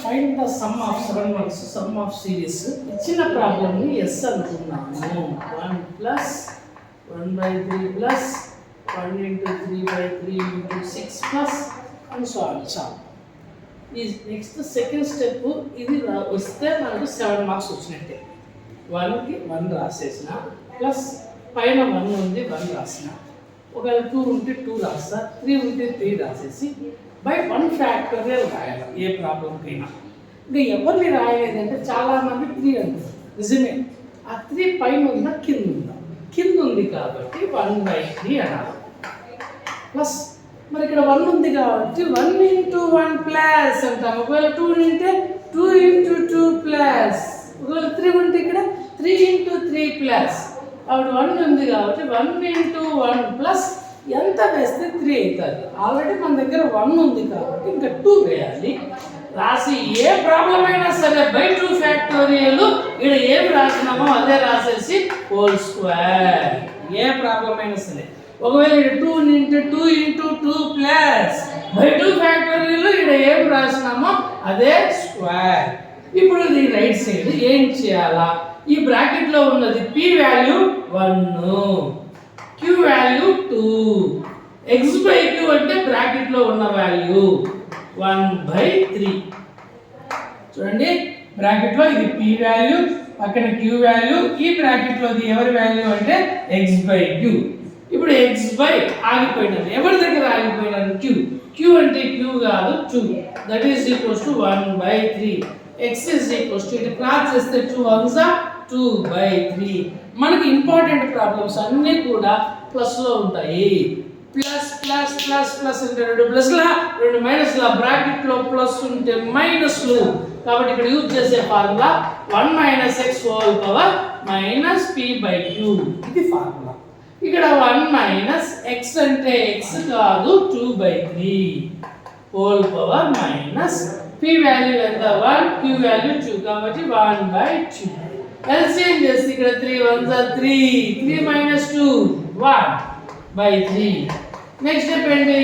Find the sum of 7 marks some of series. ఇచ్చిన ప్రాబ్లమ్ని yes అనుకున్నాము. 1 plus 1/3 plus 1 into 3/3 into 6 plus and so on. చాలు. ఈ next second step ఇది వస్తే మనకు 7 marks వచ్చినట్టే. 1కి 1 రాసేసిన ప్లస్ పైన 1 ఉంది 1 రాసిన, ఒకవేళ 2 ఉంటే 2 రాస్తా, 3 ఉంటే 3 రాసేసి బై 1 ఫ్యాక్టోరియల్ రాయాలి ఏ ప్రాబ్లంకైనా. ఇంకా ఎవరిని రాయలేదంటే చాలామంది 3 అంటారు. నిజమే, ఆ 3 పైన ఉందా కింద ఉందా? కింద ఉంది కాబట్టి 1/3 అనాలి. ప్లస్ మరి ఇక్కడ 1 ఉంది కాబట్టి 1 into 1 ప్లస్ అంటాం. ఒకవేళ 2 ఉంటే 2 into 2 ప్లస్, ఒకవేళ 3 ఉంటే ఇక్కడ 3 into 3 ప్లస్. కాబట్టి 1 ఉంది కాబట్టి 1 into 1 ప్లస్ ఎంత వేస్తే 3 అవుతుంది. ఆల్రెడీ మన దగ్గర 1 ఉంది కాబట్టి ఇంకా 2 వేయాలి. రాసి ఏ ప్రాబ్లం అయినా సరే బై 2 ఫ్యాక్టోరియల్ ఇక్కడ ఏమి రాసినామో అదే రాసేసి హోల్ స్క్వేర్. ఏ ప్రాబ్లం అయినా సరే ఒకవేళ ఇక్కడ 2 into 2 into 2 plus by 2 factorial ఇక్కడ ఏమి రాసినామో అదే స్క్వేర్. ఇప్పుడు ఇది రైట్ సైడ్ ఏం చేయాలా? ఈ బ్రాకెట్ లో ఉన్నది p value 1, q value 2, x/q అంటే బ్రాకెట్ లో ఉన్న వాల్యూ 1/3. చూడండి, బ్రాకెట్ లో ఇది p వాల్యూ, పక్కన q వాల్యూ, ఈ బ్రాకెట్ లో ఎవరి వాల్యూ అంటే x/q. ఇప్పుడు x బై ఆగిపోయినది ఎవరి దగ్గర ఆగిపోయినది? q అంటే q కాదు 2, that is equals to 1/3. x is equals to ఇటు క్రాస్ చేస్తే 2 1s 2/3. మనకి ఇంపార్టెంట్ ప్రాబ్లమ్స్ అన్నీ కూడా ప్లస్ లో ఉంటాయి. ప్లస్ ప్లస్ ప్లస్ ప్లస్ అంటే 2 ప్లస్ల 2 మైనస్ల, బ్రాకెట్ లో ప్లస్ ఉంటే మైనస్లు. కాబట్టి ఇక్కడ యూజ్ చేసే formula 1 - x whole power minus p/q. ఇది ఫార్ములా. ఇక్కడ 1 - x అంటే x కాదు 2/3 whole power minus p value ఎంత 1, q వాల్యూ 2 కాబట్టి 1/2. ఎల్సిఎం చేస్తే ఇక్కడ 3 1s 3, 3 - 2 1/3. నెక్స్ట్ స్టెప్ ఏంటి?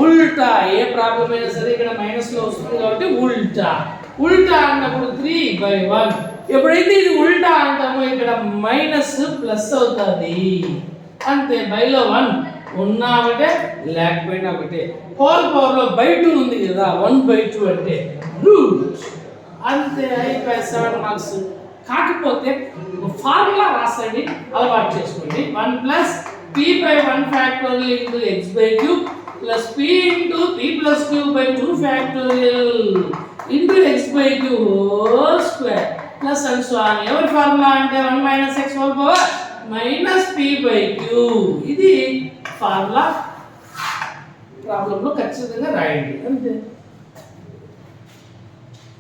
ఉల్టా. ఏ ప్రాబ్లం అయినా సరే ఇక్కడ మైనస్ లో వస్తుంది కాబట్టి ఉల్టా. ఉల్టా అన్నప్పుడు 3/1. ఎప్పుడైతే ఇది ఉల్టా అంటామో ఇక్కడ మైనస్ ప్లస్ అవుతుంది. అంతే, బైలో 1 ఉన్నా ఒకటే లేకపోయినా ఒకటే. హోల్ పవర్ లో బై 2 ఉంది కదా, 1/2 అంటే రూట్. అంతే, అయిపోయి 7 మార్క్స్. కాకపోతే ఫార్ములా రాసండి, అలవాటు చేసుకోండి. 1 plus p/1 factorial into x/q plus p into p plus q by 2 factorial into x/q whole square plus and so on. ఎవరి ఫార్ములా అంటే 1 - x whole power minus p/q. ఇది ఫార్ములా. ప్రాబ్లంలో ఖచ్చితంగా రాయండి. అంతే.